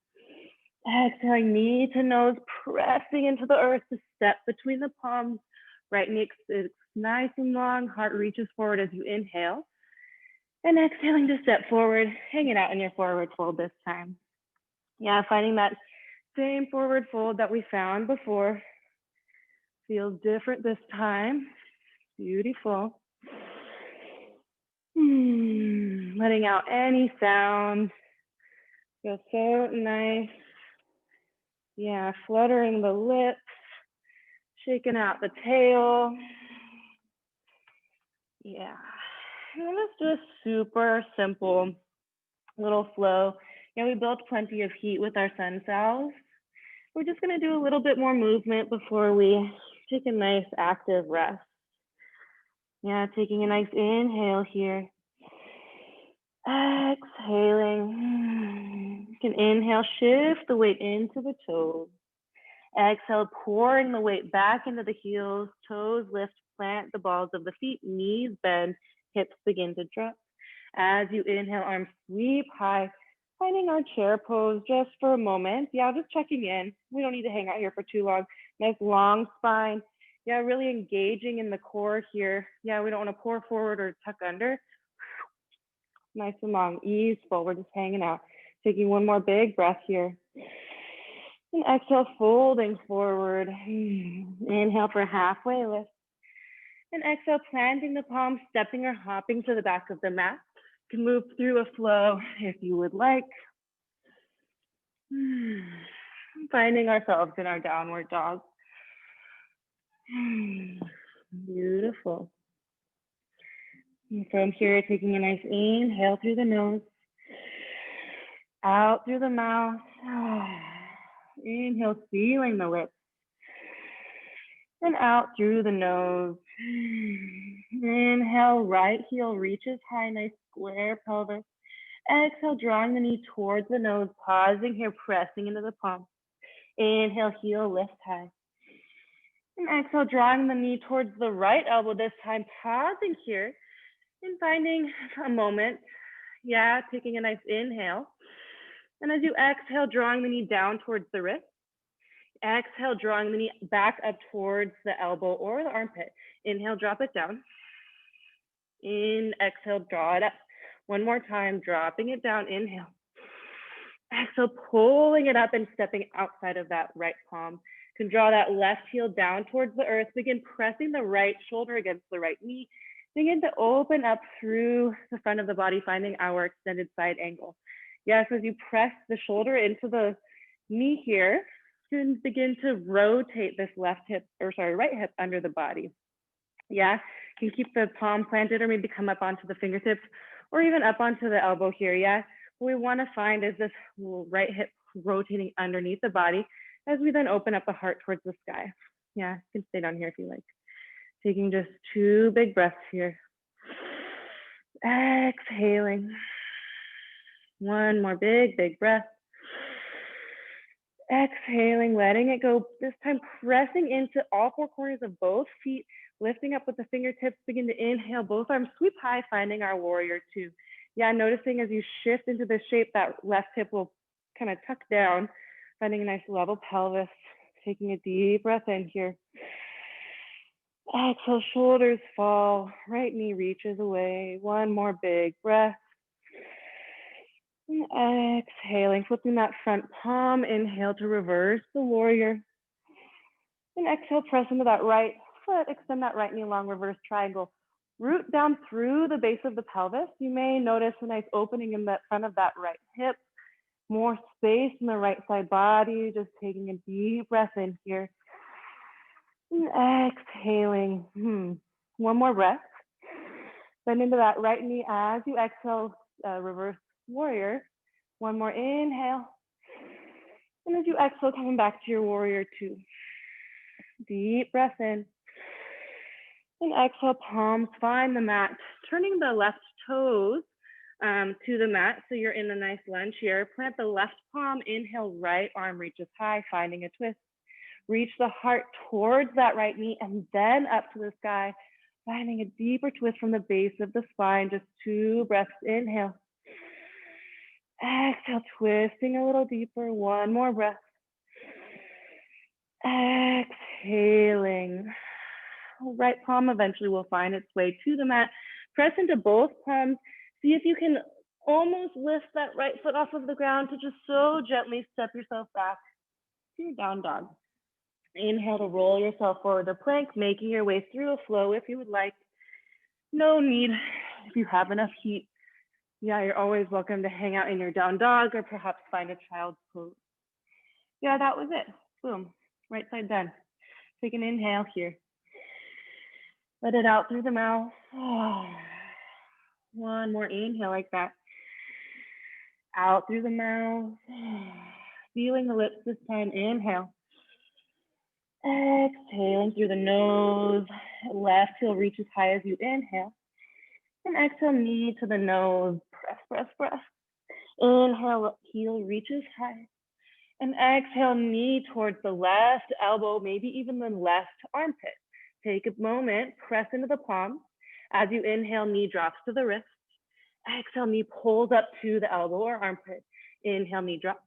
Exhaling, knee to nose, pressing into the earth to step between the palms. Right knee is nice and long, heart reaches forward as you inhale. And exhaling to step forward, hanging out in your forward fold this time. Yeah, finding that same forward fold that we found before. Feels different this time. Beautiful. Letting out any sound. Feels so nice. Yeah, fluttering the lips, shaking out the tail. Yeah, and let's do a super simple little flow. Yeah, we built plenty of heat with our sun salves. We're just gonna do a little bit more movement before we take a nice active rest. Yeah, taking a nice inhale here. Exhaling. You can inhale, shift the weight into the toes. Exhale, pouring the weight back into the heels, toes lift, plant the balls of the feet, knees bend, hips begin to drop. As you inhale, arms sweep high, finding our chair pose just for a moment. Yeah, just checking in. We don't need to hang out here for too long. Nice long spine. Yeah, really engaging in the core here. Yeah, we don't want to pour forward or tuck under. Nice and long, easeful. We're just hanging out. Taking one more big breath here. And exhale, folding forward. Inhale for halfway lift. And exhale, planting the palms, stepping or hopping to the back of the mat. You can move through a flow if you would like. Finding ourselves in our downward dog. Beautiful. And from here, taking a nice inhale through the nose, out through the mouth. Inhale, sealing the lips. And out through the nose. Inhale, right heel reaches high, nice square pelvis. Exhale, drawing the knee towards the nose, pausing here, pressing into the palm. Inhale, heel lift high. And exhale, drawing the knee towards the right elbow this time, pausing here and finding a moment. Yeah, taking a nice inhale. And as you exhale, drawing the knee down towards the wrist. Exhale, drawing the knee back up towards the elbow or the armpit. Inhale, drop it down. Exhale, draw it up. One more time, dropping it down, inhale. Exhale, pulling it up and stepping outside of that right palm. You can draw that left heel down towards the earth. Begin pressing the right shoulder against the right knee. Begin to open up through the front of the body, finding our extended side angle. Yes, as you press the shoulder into the knee here, you can begin to rotate this left hip, or sorry, right hip under the body. Yeah, you can keep the palm planted or maybe come up onto the fingertips or even up onto the elbow here. Yeah, what we want to find is this right hip rotating underneath the body as we then open up the heart towards the sky. Yeah, you can stay down here if you like. Taking just 2 big breaths here. Exhaling. 1 more big breath. Exhaling, letting it go. This time pressing into all 4 corners of both feet, lifting up with the fingertips. Begin to inhale, both arms sweep high, finding our warrior 2. Yeah, noticing as you shift into this shape, that left hip will kind of tuck down, finding a nice level pelvis. Taking a deep breath in here. Exhale, shoulders fall, right knee reaches away. 1 more big breath. And exhaling, flipping that front palm. Inhale to reverse the warrior. And exhale, press into that right foot. Extend that right knee long, reverse triangle. Root down through the base of the pelvis. You may notice a nice opening in the front of that right hip. More space in the right side body. Just taking a deep breath in here. And exhaling. 1 more breath. Bend into that right knee as you exhale, reverse warrior. 1 more inhale. And as you exhale, coming back to your warrior 2. Deep breath in. And exhale, palms find the mat. Turning the left toes to the mat, so you're in a nice lunge here. Plant the left palm, inhale, right arm reaches high, finding a twist. Reach the heart towards that right knee and then up to the sky, finding a deeper twist from the base of the spine. Just 2 breaths, inhale. Exhale, twisting a little deeper. 1 more breath. Exhaling. Right palm eventually will find its way to the mat. Press into both palms. See if you can almost lift that right foot off of the ground to just so gently step yourself back to your down dog. Inhale to roll yourself forward to plank, making your way through a flow if you would like. No need, if you have enough heat. Yeah, you're always welcome to hang out in your down dog or perhaps find a child's pose. Yeah, that was it. Boom, right side done. Take an inhale here. Let it out through the mouth. 1 more inhale like that. Out through the mouth. Feeling the lips this time. Inhale. Exhaling through the nose. Left heel reaches high as you inhale. And exhale, knee to the nose. Press, press, press. Inhale, heel reaches high. And exhale, knee towards the left elbow, maybe even the left armpit. Take a moment, press into the palm. As you inhale, knee drops to the wrist. Exhale, knee pulls up to the elbow or armpit. Inhale, knee drops.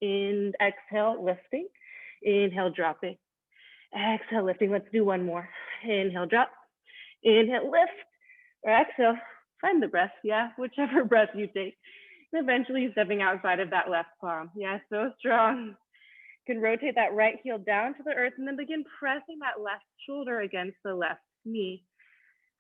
Exhale, lifting. Inhale, dropping. Exhale, lifting. Let's do 1 more. Inhale, drop. Inhale, lift. Or exhale, find the breath. Yeah, whichever breath you take. And eventually stepping outside of that left palm. Yeah, so strong. You can rotate that right heel down to the earth and then begin pressing that left shoulder against the left knee.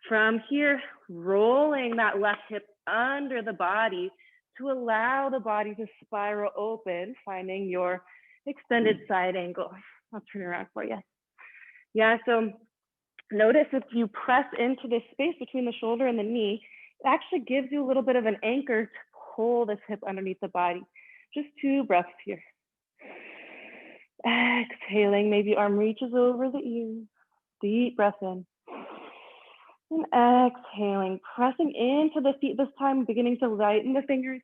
From here, rolling that left hip under the body to allow the body to spiral open, finding your extended side angle. I'll turn around for you. Yeah, so notice if you press into this space between the shoulder and the knee, it actually gives you a little bit of an anchor to pull this hip underneath the body. Just 2 breaths here. Exhaling, maybe arm reaches over the ears. Deep breath in. And exhaling, pressing into the feet this time, beginning to lighten the fingers.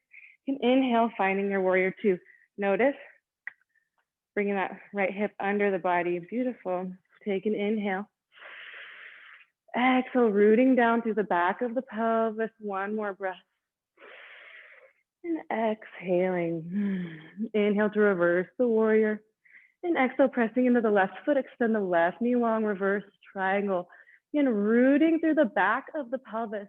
You can inhale, finding your warrior 2. Notice, bringing that right hip under the body. Beautiful. Take an inhale. Exhale, rooting down through the back of the pelvis. 1 more breath. And exhaling. Inhale to reverse the warrior. And exhale, pressing into the left foot. Extend the left knee long, reverse triangle. Again, rooting through the back of the pelvis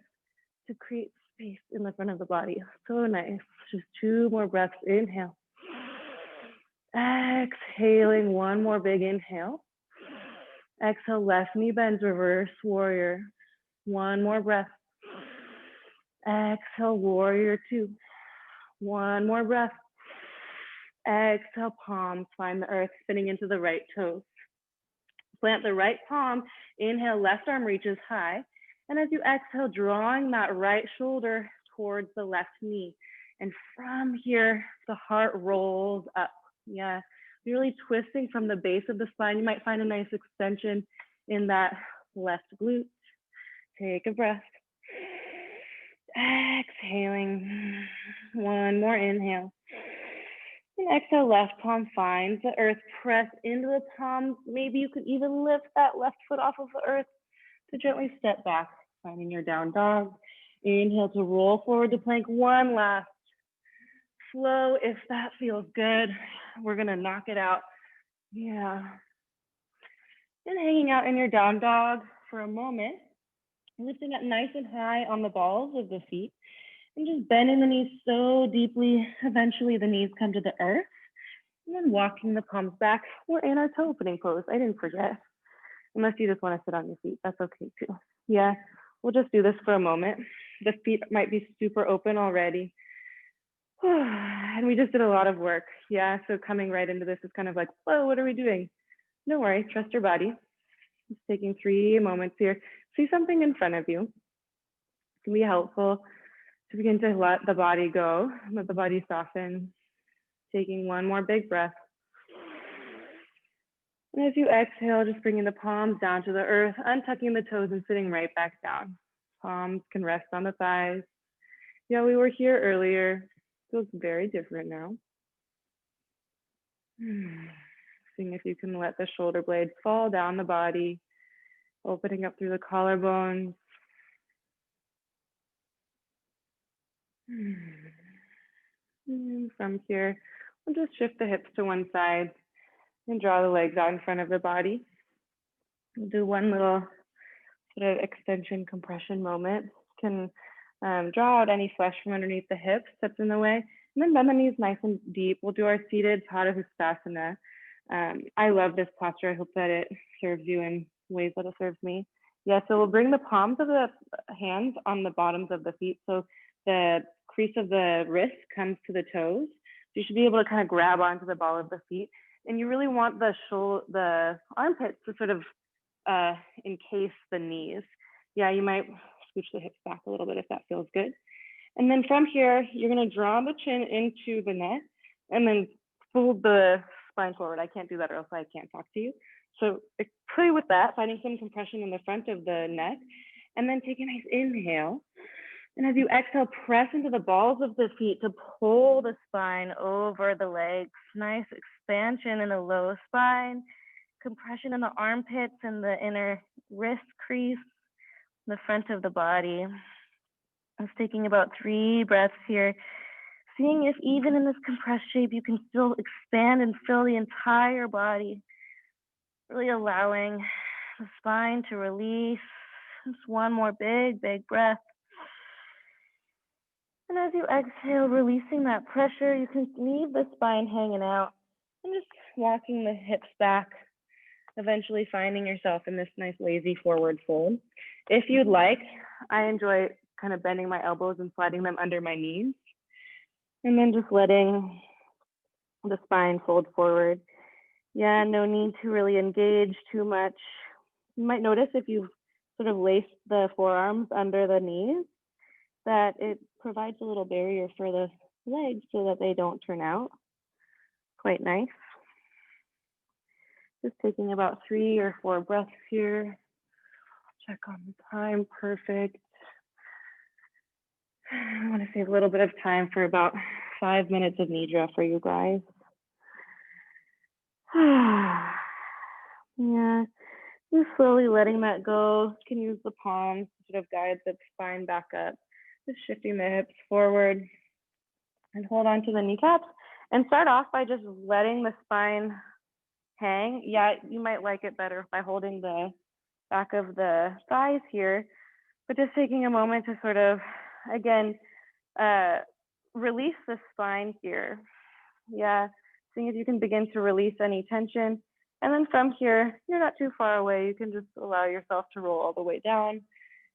to create space in the front of the body. So nice. Just 2 more breaths. Inhale. Exhaling, 1 more big inhale. Exhale, left knee bends, reverse warrior. One more breath. Exhale, warrior two. One more breath. Exhale, palms find the earth, spinning into the right toes. Plant the right palm, inhale, left arm reaches high. And as you exhale, drawing that right shoulder towards the left knee. And from here, the heart rolls up. Yeah, really twisting from the base of the spine. You might find a nice extension in that left glute. Take a breath. Exhaling. One more inhale. And exhale, left palm finds the earth, press into the palms. Maybe you could even lift that left foot off of the earth to gently step back, finding your down dog. Inhale to roll forward to plank. One last flow if that feels good. We're gonna knock it out. Yeah. And hanging out in your down dog for a moment, lifting up nice and high on the balls of the feet. And just bending the knees so deeply, eventually the knees come to the earth. And then walking the palms back. We're in our toe opening pose. I didn't forget. Unless you just want to sit on your feet, that's okay too. Yeah, we'll just do this for a moment. The feet might be super open already. And we just did a lot of work. Yeah, so coming right into this is kind of like, whoa, what are we doing? No worries, trust your body. Just taking 3 moments here. See something in front of you. It can be helpful to begin to let the body go, let the body soften. Taking one more big breath. And as you exhale, just bringing the palms down to the earth, untucking the toes and sitting right back down. Palms can rest on the thighs. Yeah, we were here earlier. Feels very different now. Seeing if you can let the shoulder blades fall down the body, opening up through the collarbones. And from here, we'll just shift the hips to one side and draw the legs out in front of the body. We'll do one little sort of extension compression moment. Can draw out any flesh from underneath the hips that's in the way, and then bend the knees nice and deep. We'll do our seated Padahustasana. I love this posture. I hope that it serves you in ways that it serves me. Yeah, so we'll bring the palms of the hands on the bottoms of the feet. So the crease of the wrist comes to the toes. So you should be able to kind of grab onto the ball of the feet. And you really want the armpits to sort of encase the knees. Yeah, you might scooch the hips back a little bit if that feels good. And then from here, you're gonna draw the chin into the neck and then fold the spine forward. I can't do that or else I can't talk to you. So play with that, finding some compression in the front of the neck, and then take a nice inhale. And as you exhale, press into the balls of the feet to pull the spine over the legs. Nice expansion in the low spine, compression in the armpits and the inner wrist crease, the front of the body. I was taking about 3 breaths here, seeing if even in this compressed shape, you can still expand and fill the entire body, really allowing the spine to release. Just one more big breath. And as you exhale, releasing that pressure, you can leave the spine hanging out and just walking the hips back, eventually finding yourself in this nice lazy forward fold. If you'd like, I enjoy kind of bending my elbows and sliding them under my knees, and then just letting the spine fold forward. Yeah, no need to really engage too much. You might notice if you've sort of laced the forearms under the knees, that it provides a little barrier for the legs so that they don't turn out. Quite nice. Just taking about 3 or 4 breaths here. Check on the time, perfect. I want to save a little bit of time for about 5 minutes of nidra for you guys. Yeah, just slowly letting that go. You can use the palms to sort of guide the spine back up. Just shifting the hips forward and hold on to the kneecaps. And start off by just letting the spine hang. Yeah, you might like it better by holding the back of the thighs here, but just taking a moment to sort of, again, release the spine here. Yeah, seeing if you can begin to release any tension. And then from here, you're not too far away. You can just allow yourself to roll all the way down.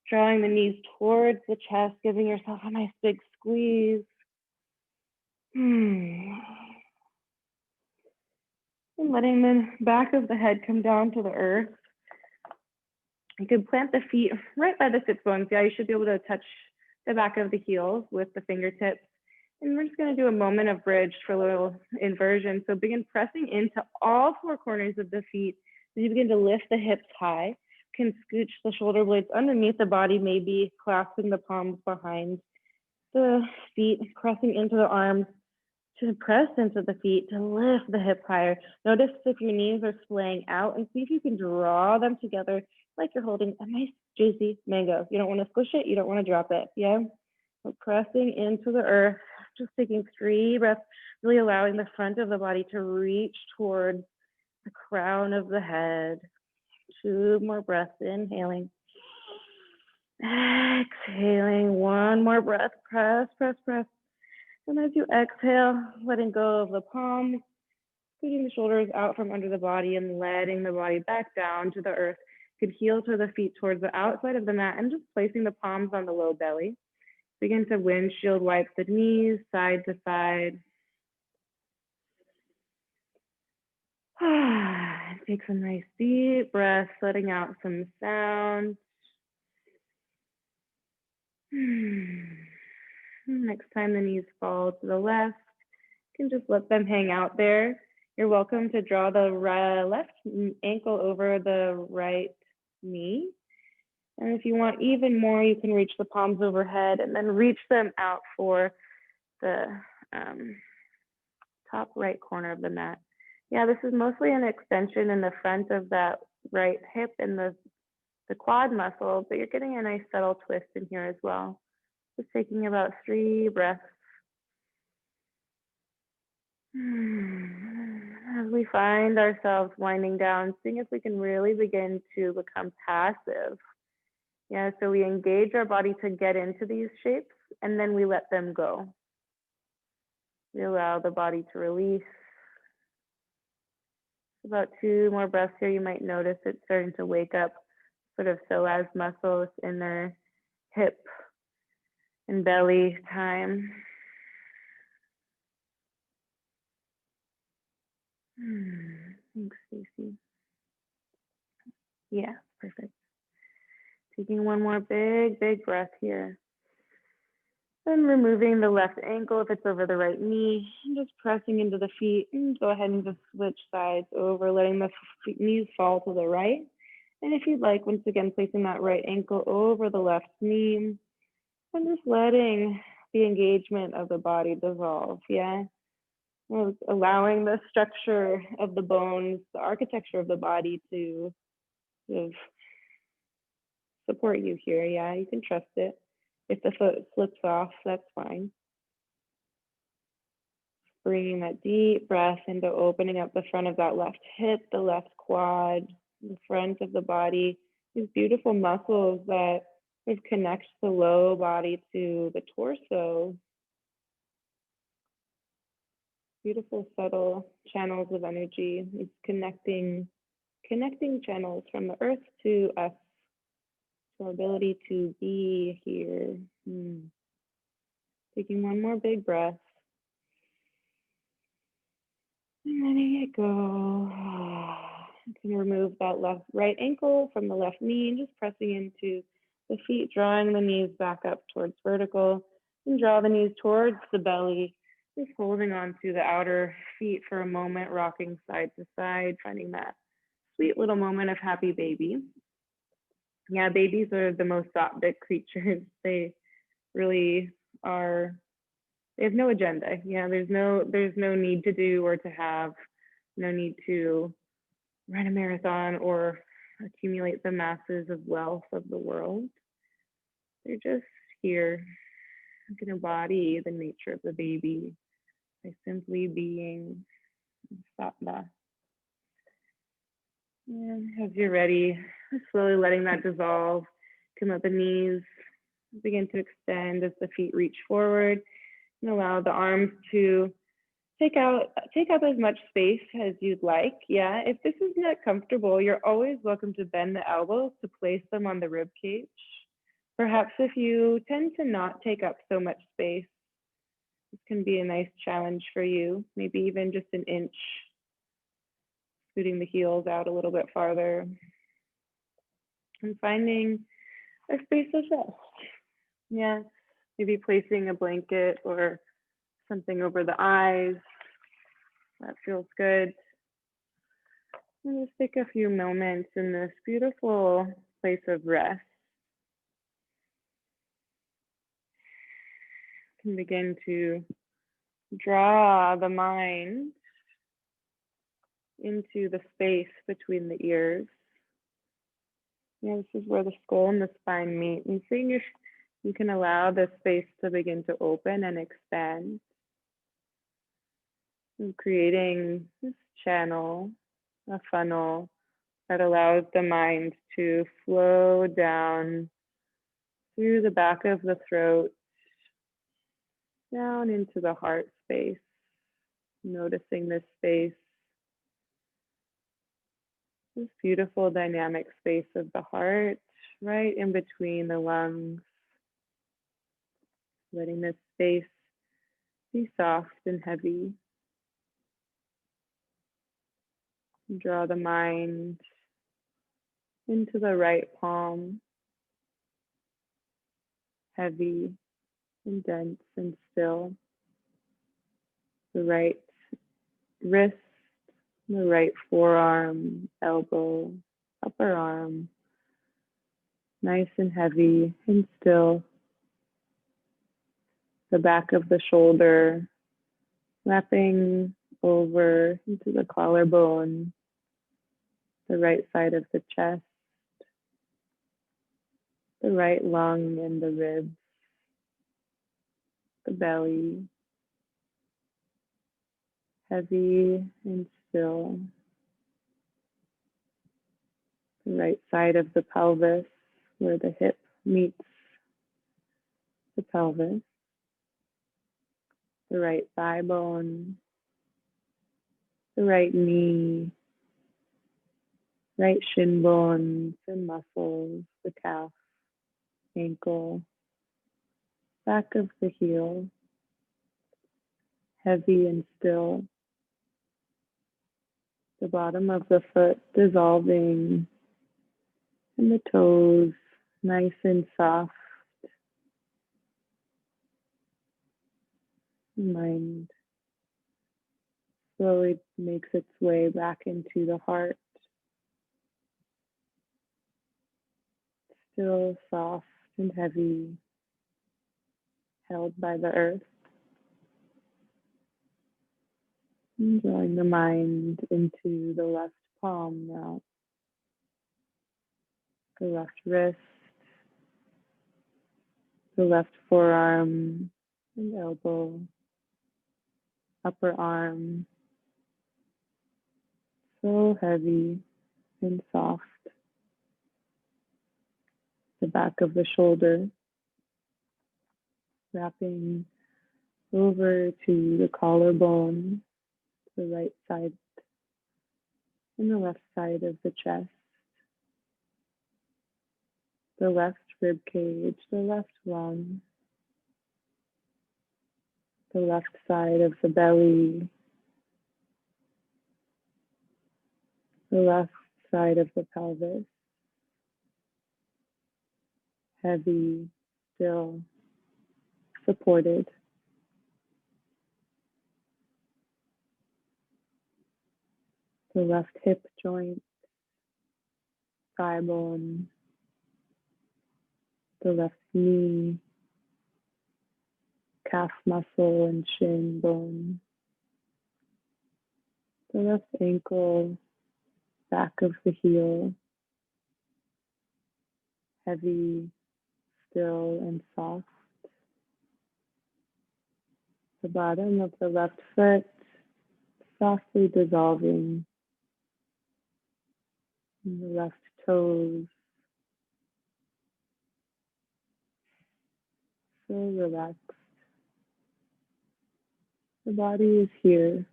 Drawing the knees towards the chest, giving yourself a nice big squeeze. And letting the back of the head come down to the earth. You can plant the feet right by the sit bones. Yeah, you should be able to touch the back of the heels with the fingertips. And we're just going to do a moment of bridge for a little inversion. So begin pressing into all four corners of the feet. As you begin to lift the hips high, you can scooch the shoulder blades underneath the body, maybe clasping the palms behind the feet, pressing into the arms to press into the feet, to lift the hips higher. Notice if your knees are splaying out and see if you can draw them together like you're holding a nice juicy mango. You don't want to squish it, you don't want to drop it, yeah? So pressing into the earth, just taking 3 breaths, really allowing the front of the body to reach towards the crown of the head. 2 more breaths, inhaling. Exhaling, 1 more breath, press, press, press. And as you exhale, letting go of the palms, scooting the shoulders out from under the body and letting the body back down to the earth. You could heel to the feet towards the outside of the mat and just placing the palms on the low belly. Begin to windshield wipe the knees side to side. Take some nice deep breaths, letting out some sound. Next time the knees fall to the left, you can just let them hang out there. You're welcome to draw the left ankle over the right knee. And if you want even more, you can reach the palms overhead and then reach them out for the top right corner of the mat. Yeah, this is mostly an extension in the front of that right hip and the quad muscle, but you're getting a nice subtle twist in here as well. Just taking about 3 breaths. As we find ourselves winding down, seeing if we can really begin to become passive. Yeah, so we engage our body to get into these shapes and then we let them go. We allow the body to release. About 2 more breaths here. You might notice it's starting to wake up sort of psoas muscles in their hip and belly time. Thanks, Stacey. Yeah, perfect. Taking 1 more big breath here. Then removing the left ankle if it's over the right knee, and just pressing into the feet, and go ahead and just switch sides over, letting the knees fall to the right. And if you'd like, once again, placing that right ankle over the left knee, and just letting the engagement of the body dissolve, yeah? Allowing the structure of the bones, the architecture of the body to sort of support you here, yeah? You can trust it. If the foot slips off, that's fine. Bringing that deep breath into opening up the front of that left hip, the left quad, the front of the body. These beautiful muscles that sort of connect the low body to the torso. Beautiful, subtle channels of energy. It's connecting channels from the earth to us, to our ability to be here. Taking 1 more big breath. And letting it go. You can remove that right ankle from the left knee and just pressing into the feet, drawing the knees back up towards vertical, and draw the knees towards the belly. Just holding on to the outer feet for a moment, rocking side to side, finding that sweet little moment of happy baby. Yeah, babies are the most big creatures. They really are. They have no agenda. Yeah, there's no need to do or to have, no need to run a marathon or accumulate the masses of wealth of the world. They're just here. You can embody the nature of the baby by simply being. Satna. And as you're ready, slowly letting that dissolve. You can let the knees begin to extend as the feet reach forward, and allow the arms to take up as much space as you'd like. Yeah, if this is not comfortable, you're always welcome to bend the elbows to place them on the rib cage. Perhaps if you tend to not take up so much space, this can be a nice challenge for you, maybe even just an inch, scooting the heels out a little bit farther, and finding a space of rest. Yeah, maybe placing a blanket or something over the eyes. That feels good. And just take a few moments in this beautiful place of rest. You can begin to draw the mind into the space between the ears. Yeah, this is where the skull and the spine meet. And seeing if you can allow the space to begin to open and expand. And creating this channel, a funnel that allows the mind to flow down through the back of the throat, down into the heart space, noticing this space, this beautiful dynamic space of the heart, right in between the lungs, letting this space be soft and heavy. Draw the mind into the right palm, heavy and dense and still. The right wrist, the right forearm, elbow, upper arm, nice and heavy and still. The back of the shoulder, wrapping over into the collarbone, the right side of the chest, the right lung and the ribs, the belly, heavy and still. The right side of the pelvis, where the hip meets the pelvis, the right thigh bone, the right knee, right shin bones and muscles, the calf, ankle, back of the heel, heavy and still. The bottom of the foot dissolving, and the toes nice and soft. The mind slowly makes its way back into the heart, still soft and heavy, held by the earth. And drawing the mind into the left palm now, the left wrist, the left forearm and elbow, upper arm, so heavy and soft. The back of the shoulder, wrapping over to the collarbone, the right side and the left side of the chest, the left rib cage, the left lung, the left side of the belly, the left side of the pelvis, heavy, still, supported. The left hip joint, thigh bone, the left knee, calf muscle and shin bone, the left ankle, back of the heel, heavy, still, and soft. The bottom of the left foot, softly dissolving. And the left toes, so relaxed. The body is here.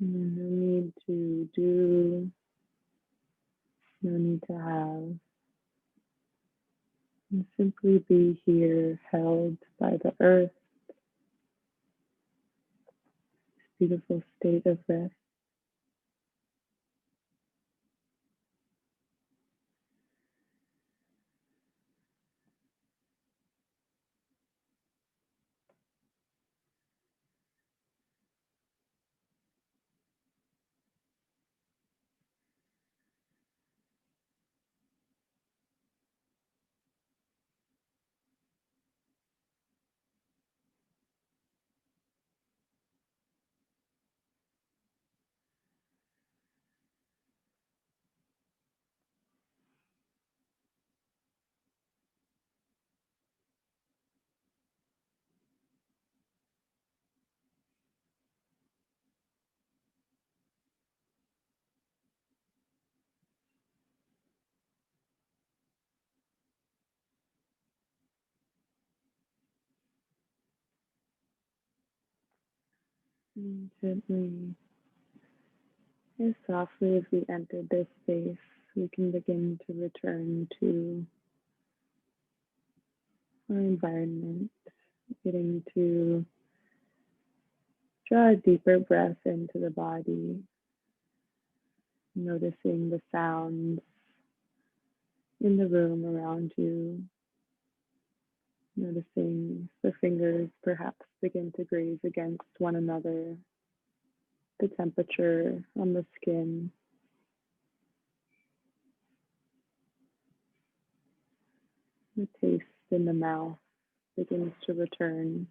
And no need to do No need to have. And simply be here, held by the earth, beautiful state of rest. And gently, as softly as we enter this space, we can begin to return to our environment, getting to draw a deeper breath into the body, noticing the sounds in the room around you, noticing the fingers perhaps begin to graze against one another, the temperature on the skin, the taste in the mouth begins to return.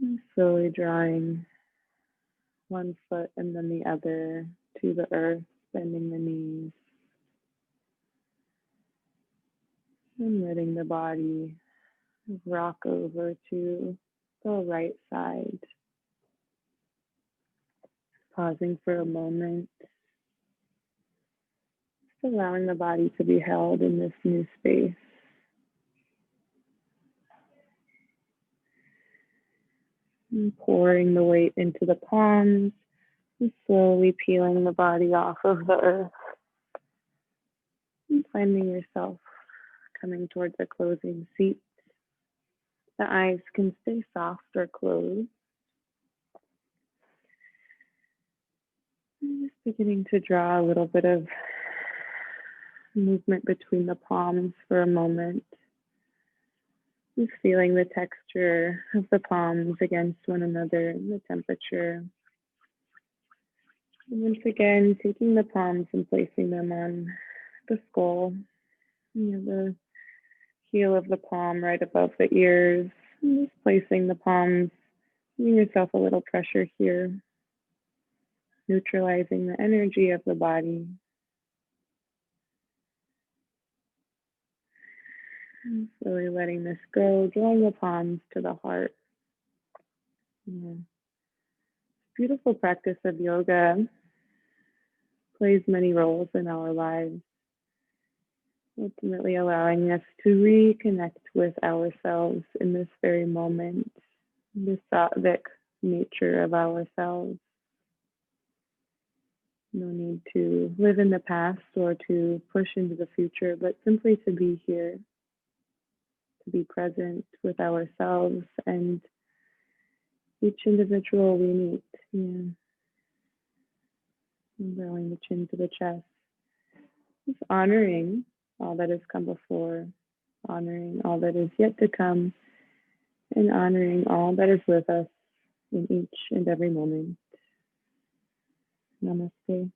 And slowly drawing one foot and then the other to the earth, bending the knees, and letting the body rock over to the right side, pausing for a moment, just allowing the body to be held in this new space. And pouring the weight into the palms and slowly peeling the body off of the earth and finding yourself coming towards a closing seat. The eyes can stay soft or closed. And just beginning to draw a little bit of movement between the palms for a moment. Just feeling the texture of the palms against one another and the temperature. And once again, taking the palms and placing them on the skull, the heel of the palm right above the ears. And just placing the palms, giving yourself a little pressure here, neutralizing the energy of the body. And slowly letting this go, drawing the palms to the heart. Yeah. Beautiful practice of yoga plays many roles in our lives, ultimately allowing us to reconnect with ourselves in this very moment, the sattvic nature of ourselves. No need to live in the past or to push into the future, but simply to be here, to be present with ourselves and each individual we meet. Yeah. And bowing the chin to the chest. Just honoring all that has come before, honoring all that is yet to come, and honoring all that is with us in each and every moment. Namaste.